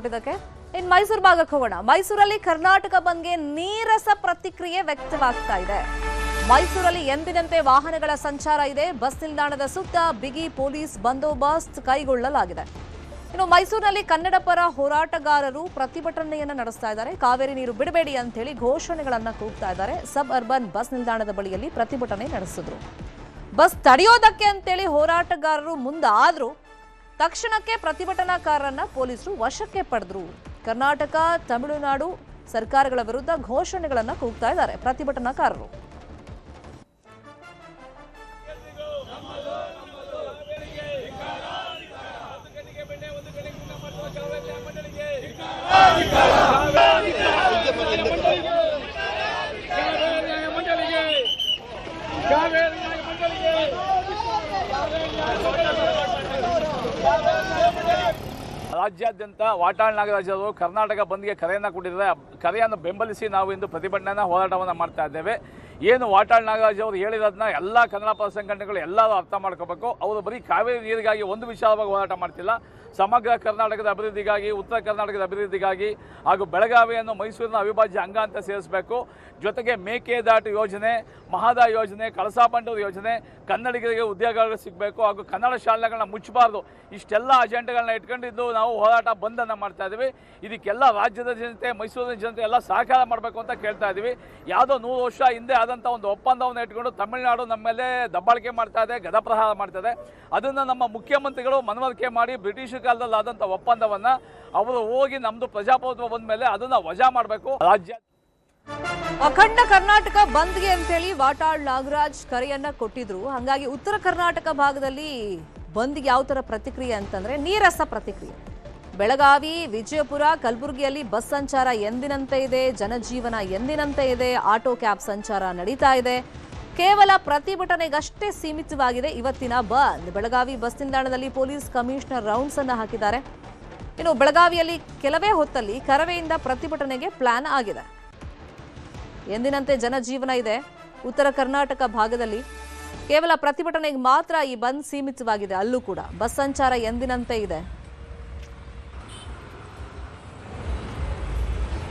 ಮಾಡಿಕೊಟ್ಟಿದ್ದಕ್ಕೆ. ಇನ್ನು ಮೈಸೂರು ಭಾಗಕ್ಕೆ ಹೋಗೋಣ. ಮೈಸೂರಲ್ಲಿ ಕರ್ನಾಟಕ ಬಂದ್ಗೆ ನೀರಸ ಪ್ರತಿಕ್ರಿಯೆ ವ್ಯಕ್ತವಾಗ್ತಾ ಇದೆ. ಮೈಸೂರಲ್ಲಿ ಎಂದಿನಂತೆ ವಾಹನಗಳ ಸಂಚಾರ ಇದೆ. ಬಸ್ ನಿಲ್ದಾಣದ ಸುತ್ತ ಬಿಗಿ ಪೊಲೀಸ್ ಬಂದೋಬಸ್ತ್ ಕೈಗೊಳ್ಳಲಾಗಿದೆ. ಇನ್ನು ಮೈಸೂರಿನಲ್ಲಿ ಕನ್ನಡ ಪರ ಹೋರಾಟಗಾರರು ಪ್ರತಿಭಟನೆಯನ್ನು ನಡೆಸ್ತಾ ಇದ್ದಾರೆ. ಕಾವೇರಿ ನೀರು ಬಿಡಬೇಡಿ ಅಂತ ಹೇಳಿ ಘೋಷಣೆಗಳನ್ನ ಕೂಗ್ತಾ ಇದ್ದಾರೆ. ಸಬ್ ಅರ್ಬನ್ ಬಸ್ ನಿಲ್ದಾಣದ ಬಳಿಯಲ್ಲಿ ಪ್ರತಿಭಟನೆ ನಡೆಸಿದ್ರು. ಬಸ್ ತಡೆಯೋದಕ್ಕೆ ಅಂತೇಳಿ ಹೋರಾಟಗಾರರು ಮುಂದಾದ್ರು. ತಕ್ಷಣಕ್ಕೆ ಪ್ರತಿಭಟನಾಕಾರರನ್ನ ಪೊಲೀಸರು ವಶಕ್ಕೆ ಪಡೆದ್ರು. ಕರ್ನಾಟಕ ತಮಿಳುನಾಡು ಸರ್ಕಾರಗಳ ವಿರುದ್ಧ ಘೋಷಣೆಗಳನ್ನ ಕೂಗ್ತಾ ಇದ್ದಾರೆ ಪ್ರತಿಭಟನಾಕಾರರು. ರಾಜ್ಯಾದ್ಯಂತ ವಾಟಾಳ್ ನಾಗರಾಜ್ ಅವರು ಕರ್ನಾಟಕ ಬಂದ್ಗೆ ಕರೆಯನ್ನು ಕೊಟ್ಟಿದ್ದಾರೆ. ಕರೆಯನ್ನು ಬೆಂಬಲಿಸಿ ನಾವು ಇಂದು ಪ್ರತಿಭಟನೆಯನ್ನು ಹೋರಾಟವನ್ನು ಮಾಡ್ತಾ ಇದ್ದೇವೆ. ಏನು ವಾಟಾಳ್ ನಾಗರಾಜ್ ಅವರು ಹೇಳಿರೋದನ್ನ ಎಲ್ಲ ಕನ್ನಡ ಪರ ಸಂಘಟನೆಗಳು ಎಲ್ಲರೂ ಅರ್ಥ ಮಾಡ್ಕೋಬೇಕು. ಅವರು ಬರೀ ಕಾವೇರಿ ನೀರಿಗಾಗಿ ಒಂದು ವಿಚಾರವಾಗಿ ಹೋರಾಟ ಮಾಡ್ತಿಲ್ಲ. ಸಮಗ್ರ ಕರ್ನಾಟಕದ ಅಭಿವೃದ್ಧಿಗಾಗಿ, ಉತ್ತರ ಕರ್ನಾಟಕದ ಅಭಿವೃದ್ಧಿಗಾಗಿ ಹಾಗೂ ಬೆಳಗಾವಿಯನ್ನು ಮೈಸೂರಿನ ಅವಿಭಾಜ್ಯ ಅಂಗ ಅಂತ ಸೇರಿಸಬೇಕು. ಜೊತೆಗೆ ಮೇಕೆದಾಟು ಯೋಜನೆ, ಮಹದಾಯಿ ಯೋಜನೆ, ಕಳಸಾ ಬಂಡೂರು ಯೋಜನೆ, ಕನ್ನಡಿಗರಿಗೆ ಉದ್ಯೋಗಗಳು ಸಿಗಬೇಕು ಹಾಗೂ ಕನ್ನಡ ಶಾಲೆಗಳನ್ನ ಮುಚ್ಚಬಾರ್ದು. ಇಷ್ಟೆಲ್ಲ ಅಜೆಂಡಾಗಳನ್ನ ಇಟ್ಕೊಂಡಿದ್ದು ನಾವು ಹೋರಾಟ ಬಂದನ್ನು ಮಾಡ್ತಾ ಇದ್ದೀವಿ. ಇದಕ್ಕೆಲ್ಲ ರಾಜ್ಯದ ಜನತೆ, ಮೈಸೂರಿನ ಜನತೆ ಎಲ್ಲ ಸಹಕಾರ ಮಾಡಬೇಕು ಅಂತ ಕೇಳ್ತಾ ಇದ್ದೀವಿ. ಯಾವುದೋ 100 ವರ್ಷ ಹಿಂದೆ ಆದಂಥ ಒಂದು ಒಪ್ಪಂದವನ್ನು ಇಟ್ಕೊಂಡು ತಮಿಳುನಾಡು ನಮ್ಮ ಮೇಲೆ ದಬ್ಬಾಳಿಕೆ ಮಾಡ್ತಾ ಇದೆ, ಗದಪ್ರಹಾರ ಮಾಡ್ತಾ ಇದೆ. ಅದನ್ನು ನಮ್ಮ ಮುಖ್ಯಮಂತ್ರಿಗಳು ಮನವರಿಕೆ ಮಾಡಿ ಬ್ರಿಟಿಷ್ ಕಾಲದಲ್ಲಿ ಆದಂಥ ಒಪ್ಪಂದವನ್ನು ಅವರು ಹೋಗಿ ನಮ್ಮದು ಪ್ರಜಾಪ್ರಭುತ್ವ ಬಂದ ಮೇಲೆ ಅದನ್ನು ವಜಾ ಮಾಡಬೇಕು. ರಾಜ್ಯ ಅಖಂಡ ಕರ್ನಾಟಕ ಬಂದ್ಗೆ ಅಂತೇಳಿ ವಾಟಾಳ್ ನಾಗರಾಜ್ ಕರೆಯನ್ನ ಕೊಟ್ಟಿದ್ರು. ಹಾಗಾಗಿ ಉತ್ತರ ಕರ್ನಾಟಕ ಭಾಗದಲ್ಲಿ ಬಂದ್ಗೆ ಯಾವ ತರ ಪ್ರತಿಕ್ರಿಯೆ ಅಂತಂದ್ರೆ ನೀರಸ ಪ್ರತಿಕ್ರಿಯೆ. ಬೆಳಗಾವಿ, ವಿಜಯಪುರ, ಕಲಬುರಗಿಯಲ್ಲಿ ಬಸ್ ಸಂಚಾರ ಎಂದಿನಂತೆ ಇದೆ. ಜನಜೀವನ ಎಂದಿನಂತೆ ಇದೆ. ಆಟೋ ಕ್ಯಾಬ್ ಸಂಚಾರ ನಡೀತಾ ಇದೆ. ಕೇವಲ ಪ್ರತಿಭಟನೆಗಷ್ಟೇ ಸೀಮಿತವಾಗಿದೆ ಇವತ್ತಿನ ಬಂದ್. ಬೆಳಗಾವಿ ಬಸ್ ನಿಲ್ದಾಣದಲ್ಲಿ ಪೊಲೀಸ್ ಕಮಿಷನರ್ ರೌಂಡ್ಸ್ ಅನ್ನು ಹಾಕಿದ್ದಾರೆ. ಇನ್ನು ಬೆಳಗಾವಿಯಲ್ಲಿ ಕೆಲವೇ ಹೊತ್ತಲ್ಲಿ ಕರವೆಯಿಂದ ಪ್ರತಿಭಟನೆಗೆ ಪ್ಲಾನ್ ಆಗಿದೆ. ಎಂದಿನಂತೆ ಜನಜೀವನ ಇದೆ. ಉತ್ತರ ಕರ್ನಾಟಕ ಭಾಗದಲ್ಲಿ ಕೇವಲ ಪ್ರತಿಭಟನೆಗೆ ಮಾತ್ರ ಈ ಬಂದ್ ಸೀಮಿತವಾಗಿದೆ. ಅಲ್ಲೂ ಕೂಡ ಬಸ್ ಸಂಚಾರ ಎಂದಿನಂತೆ ಇದೆ.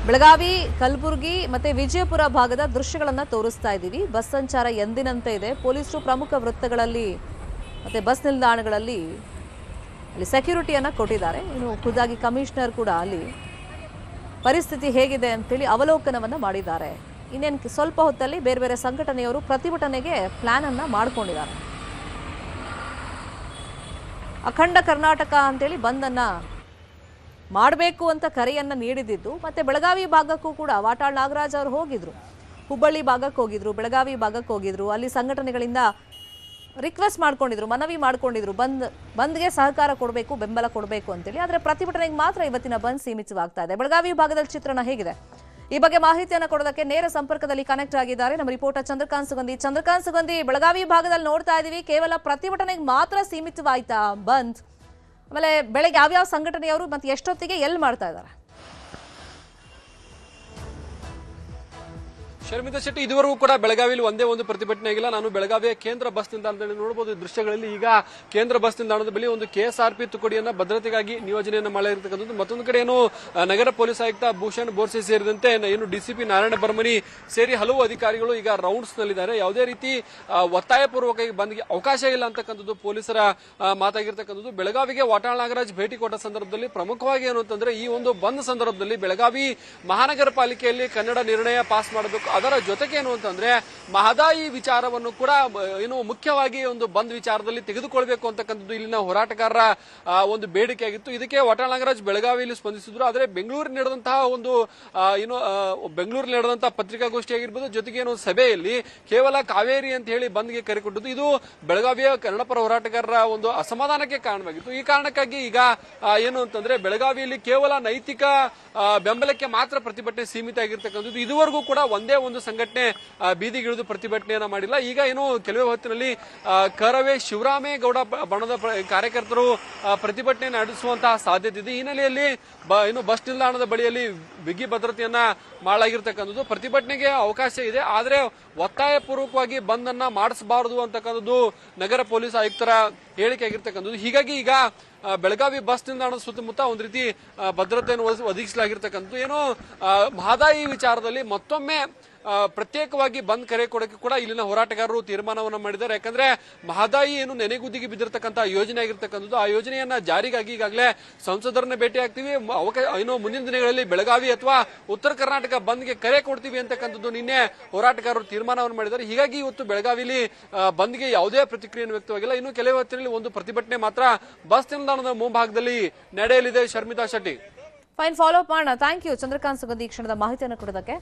ಬೆಳಗಾವಿ, ಕಲಬುರಗಿ ಮತ್ತೆ ವಿಜಯಪುರ ಭಾಗದ ದೃಶ್ಯಗಳನ್ನ ತೋರಿಸ್ತಾ ಇದ್ದೀವಿ. ಬಸ್ ಸಂಚಾರ ಎಂದಿನಂತೆ ಇದೆ. ಪೊಲೀಸರು ಪ್ರಮುಖ ವೃತ್ತಗಳಲ್ಲಿ ಮತ್ತೆ ಬಸ್ ನಿಲ್ದಾಣಗಳಲ್ಲಿ ಅಲ್ಲಿ ಸೆಕ್ಯೂರಿಟಿಯನ್ನ ಕೊಟ್ಟಿದ್ದಾರೆ. ಇನ್ನು ಖುದ್ದಾಗಿ ಕಮಿಷನರ್ ಕೂಡ ಅಲ್ಲಿ ಪರಿಸ್ಥಿತಿ ಹೇಗಿದೆ ಅಂತೇಳಿ ಅವಲೋಕನವನ್ನ ಮಾಡಿದ್ದಾರೆ. ಇನ್ನೇನು ಸ್ವಲ್ಪ ಹೊತ್ತಲ್ಲಿ ಬೇರೆ ಬೇರೆ ಸಂಘಟನೆಯವರು ಪ್ರತಿಭಟನೆಗೆ ಪ್ಲಾನ್ ಅನ್ನ ಮಾಡಿಕೊಂಡಿದ್ದಾರೆ. ಅಖಂಡ ಕರ್ನಾಟಕ ಅಂತೇಳಿ ಬಂದನ್ನ ಮಾಡಬೇಕು ಅಂತ ಕರೆಯನ್ನ ನೀಡಿದ್ದು. ಮತ್ತೆ ಬೆಳಗಾವಿ ಭಾಗಕ್ಕೂ ಕೂಡ ವಾಟಾಳ್ ನಾಗರಾಜ್ ಅವರು ಹೋಗಿದ್ರು. ಹುಬ್ಬಳ್ಳಿ ಭಾಗಕ್ಕೆ ಹೋಗಿದ್ರು, ಬೆಳಗಾವಿ ಭಾಗಕ್ಕೆ ಹೋಗಿದ್ರು. ಅಲ್ಲಿ ಸಂಘಟನೆಗಳಿಂದ ರಿಕ್ವೆಸ್ಟ್ ಮಾಡ್ಕೊಂಡಿದ್ರು, ಮನವಿ ಮಾಡ್ಕೊಂಡಿದ್ರು, ಬಂದ್ಗೆ ಸಹಕಾರ ಕೊಡಬೇಕು, ಬೆಂಬಲ ಕೊಡಬೇಕು ಅಂತೇಳಿ. ಆದರೆ ಪ್ರತಿಭಟನೆಗೆ ಮಾತ್ರ ಇವತ್ತಿನ ಬಂದ್ ಸೀಮಿತವಾಗ್ತಾ ಇದೆ. ಬೆಳಗಾವಿ ಭಾಗದಲ್ಲಿ ಚಿತ್ರಣ ಹೇಗಿದೆ ಈ ಬಗ್ಗೆ ಮಾಹಿತಿಯನ್ನು ಕೊಡೋದಕ್ಕೆ ನೇರ ಸಂಪರ್ಕದಲ್ಲಿ ಕನೆಕ್ಟ್ ಆಗಿದ್ದಾರೆ ನಮ್ಮ ರಿಪೋರ್ಟರ್ ಚಂದ್ರಕಾಂತ್ ಸುಗಂಧಿ. ಚಂದ್ರಕಾಂತ್ ಸುಗಂಧಿ, ಬೆಳಗಾವಿ ಭಾಗದಲ್ಲಿ ನೋಡ್ತಾ ಇದೀವಿ ಕೇವಲ ಪ್ರತಿಭಟನೆಗೆ ಮಾತ್ರ ಸೀಮಿತವಾಯ್ತಾ ಬಂದ್? ಆಮೇಲೆ ಬೆಳಗ್ಗೆ ಯಾವ್ಯಾವ ಸಂಘಟನೆಯವರು ಮತ್ತೆ ಎಷ್ಟೊತ್ತಿಗೆ ಎಲ್ಲಿ ಮಾಡ್ತಾ ಇದ್ದಾರೆ? ಶರ್ಮಿತಾ ಶೆಟ್ಟಿ, ಇದುವರೆಗೂ ಕೂಡ ಬೆಳಗಾವಿಯಲ್ಲಿ ಒಂದೇ ಒಂದು ಪ್ರತಿಭಟನೆ ಆಗಿಲ್ಲ. ನಾನು ಬೆಳಗಾವಿಯ ಕೇಂದ್ರ ಬಸ್ ನಿಲ್ದಾಣದಲ್ಲಿ ನೋಡಬಹುದು ದೃಶ್ಯಗಳಲ್ಲಿ. ಈಗ ಕೇಂದ್ರ ಬಸ್ ನಿಲ್ದಾಣದ ಬಳಿ ಒಂದು KSRP ತುಕಡಿಯನ್ನ ಭದ್ರತೆಗಾಗಿ ನಿಯೋಜನೆಯನ್ನು ಮಾಡಿರ್ತಕ್ಕಂಥದ್ದು. ಮತ್ತೊಂದು ಕಡೆ ಏನು ನಗರ ಪೊಲೀಸ್ ಆಯುಕ್ತ ಭೂಷಣ್ ಬೋರ್ಸೆ ಸೇರಿದಂತೆ ಏನು DCP ನಾರಾಯಣ ಬರ್ಮನಿ ಸೇರಿ ಹಲವು ಅಧಿಕಾರಿಗಳು ಈಗ ರೌಂಡ್ಸ್ ನಲ್ಲಿದ್ದಾರೆ. ಯಾವುದೇ ರೀತಿ ಒತ್ತಾಯಪೂರ್ವಕವಾಗಿ ಬಂದ್ಗೆ ಅವಕಾಶ ಇಲ್ಲ ಅಂತಕ್ಕಂಥದ್ದು ಪೊಲೀಸರ ಮಾತಾಗಿರ್ತಕ್ಕಂಥದ್ದು. ಬೆಳಗಾವಿಗೆ ವಾಟಾಳ್ ನಾಗರಾಜ್ ಭೇಟಿ ಕೊಟ್ಟ ಸಂದರ್ಭದಲ್ಲಿ ಪ್ರಮುಖವಾಗಿ ಏನು ಅಂತಂದ್ರೆ ಈ ಒಂದು ಬಂದ್ ಸಂದರ್ಭದಲ್ಲಿ ಬೆಳಗಾವಿ ಮಹಾನಗರ ಪಾಲಿಕೆಯಲ್ಲಿ ಕನ್ನಡ ನಿರ್ಣಯ ಪಾಸ್ ಮಾಡಬೇಕು. ಅದರ ಜೊತೆಗೆ ಏನು ಅಂತಂದ್ರೆ ಮಹದಾಯಿ ವಿಚಾರವನ್ನು ಕೂಡ ಏನು ಮುಖ್ಯವಾಗಿ ಒಂದು ಬಂದ್ ವಿಚಾರದಲ್ಲಿ ತೆಗೆದುಕೊಳ್ಬೇಕು ಅಂತಕ್ಕಂಥದ್ದು ಇಲ್ಲಿನ ಹೋರಾಟಗಾರರ ಒಂದು ಬೇಡಿಕೆ ಆಗಿತ್ತು. ಇದಕ್ಕೆ ವಾಟಾಳ್ ನಾಗರಾಜ್ ಬೆಳಗಾವಿಯಲ್ಲಿ ಸ್ಪಂದಿಸಿದ್ರು. ಆದರೆ ಬೆಂಗಳೂರಿನ ನಡೆದಂತಹ ಒಂದು ಬೆಂಗಳೂರಿನಲ್ಲಿ ನಡೆದಂತಹ ಪತ್ರಿಕಾಗೋಷ್ಠಿ ಆಗಿರ್ಬೋದು, ಜೊತೆಗೆ ಏನು ಸಭೆಯಲ್ಲಿ ಕೇವಲ ಕಾವೇರಿ ಅಂತ ಹೇಳಿ ಬಂದ್ಗೆ ಕರೆ ಕೊಟ್ಟದ್ದು ಇದು ಬೆಳಗಾವಿಯ ಕನ್ನಡ ಪರ ಹೋರಾಟಗಾರರ ಒಂದು ಅಸಮಾಧಾನಕ್ಕೆ ಕಾರಣವಾಗಿತ್ತು. ಈ ಕಾರಣಕ್ಕಾಗಿ ಈಗ ಏನು ಅಂತಂದ್ರೆ ಬೆಳಗಾವಿಯಲ್ಲಿ ಕೇವಲ ನೈತಿಕ ಬೆಂಬಲಕ್ಕೆ ಮಾತ್ರ ಪ್ರತಿಭಟನೆ ಸೀಮಿತ ಆಗಿರ್ತಕ್ಕಂಥದ್ದು. ಇದುವರೆಗೂ ಕೂಡ ಒಂದೇ ಒಂದು ಸಂಘಟನೆ ಬೀದಿಗಿಳಿದು ಪ್ರತಿಭಟನೆಯನ್ನ ಮಾಡಿಲ್ಲ. ಈಗ ಏನು ಕೆಲವೇ ಹೊತ್ತಿನಲ್ಲಿ ಕರವೇ ಶಿವರಾಮೇಗೌಡ ಬಣದ ಕಾರ್ಯಕರ್ತರು ಪ್ರತಿಭಟನೆ ನಡೆಸುವಂತಹ ಸಾಧ್ಯತೆ ಇದೆ. ಈ ಹಿನ್ನೆಲೆಯಲ್ಲಿ ಏನು ಬಸ್ ನಿಲ್ದಾಣದ ಬಳಿಯಲ್ಲಿ ಬಿಗಿ ಭದ್ರತೆಯನ್ನ ಮಾಡಲಾಗಿರ್ತಕ್ಕಂಥದ್ದು. ಪ್ರತಿಭಟನೆಗೆ ಅವಕಾಶ ಇದೆ, ಆದರೆ ಒತ್ತಾಯಪೂರ್ವಕವಾಗಿ ಬಂದ್ ಅನ್ನ ಮಾಡಿಸಬಾರದು ಅಂತಕ್ಕಂಥದ್ದು ನಗರ ಪೊಲೀಸ್ ಆಯುಕ್ತರ ಹೇಳಿಕೆ ಆಗಿರ್ತಕ್ಕಂಥದ್ದು. ಹೀಗಾಗಿ ಈಗ ಬೆಳಗಾವಿ ಬಸ್ ನಿಲ್ದಾಣದ ಸುತ್ತಮುತ್ತ ಒಂದು ರೀತಿ ಭದ್ರತೆಯನ್ನು ಒದಗಿಸಲಾಗಿರ್ತಕ್ಕಂಥದ್ದು. ಏನೋ ಮಹದಾಯಿ ವಿಚಾರದಲ್ಲಿ ಮತ್ತೊಮ್ಮೆ ಪ್ರತ್ಯೇಕವಾಗಿ ಬಂದ್ ಕರೆ ಕೊಡಕ್ಕೆ ಕೂಡ ಇಲ್ಲಿನ ಹೋರಾಟಗಾರರು ತೀರ್ಮಾನವನ್ನ ಮಾಡಿದ್ದಾರೆ. ಯಾಕಂದ್ರೆ ಮಹದಾಯಿ ಏನು ನೆನೆಗುದಿಗೆ ಬಿದ್ದಿರತಕ್ಕಂತಹ ಯೋಜನೆ ಆಗಿರ್ತಕ್ಕಂಥದ್ದು. ಆ ಯೋಜನೆಯನ್ನ ಜಾರಿಗಾಗಿ ಈಗಾಗಲೇ ಸಂಸದರನ್ನ ಭೇಟಿ ಆಗ್ತೀವಿ, ಏನೋ ಮುಂದಿನ ದಿನಗಳಲ್ಲಿ ಬೆಳಗಾವಿ ಅಥವಾ ಉತ್ತರ ಕರ್ನಾಟಕ ಬಂದ್ಗೆ ಕರೆ ಕೊಡ್ತೀವಿ ಅಂತಕ್ಕಂಥದ್ದು ನಿನ್ನೆ ಹೋರಾಟಗಾರರು ತೀರ್ಮಾನವನ್ನು ಮಾಡಿದ್ದಾರೆ. ಹೀಗಾಗಿ ಇವತ್ತು ಬೆಳಗಾವಿಲಿ ಬಂದ್ಗೆ ಯಾವುದೇ ಪ್ರತಿಕ್ರಿಯೆಯನ್ನು ವ್ಯಕ್ತವಾಗಿಲ್ಲ. ಇನ್ನು ಕೆಲವೇ ಹೊತ್ತಿನಲ್ಲಿ ಒಂದು ಪ್ರತಿಭಟನೆ ಮಾತ್ರ ಬಸ್ ನಿಲ್ದಾಣದ ಮುಂಭಾಗದಲ್ಲಿ ನಡೆಯಲಿದೆ. Sharmita Shetty, fine, follow up ಮಾಡೋಣ. ಥ್ಯಾಂಕ್ ಯು ಚಂದ್ರಕಾಂತ್ ಸುಗಂಧಿ ಈ ಕ್ಷಣದ ಮಾಹಿತಿಯನ್ನು ಕೊಡೋದಕ್ಕೆ.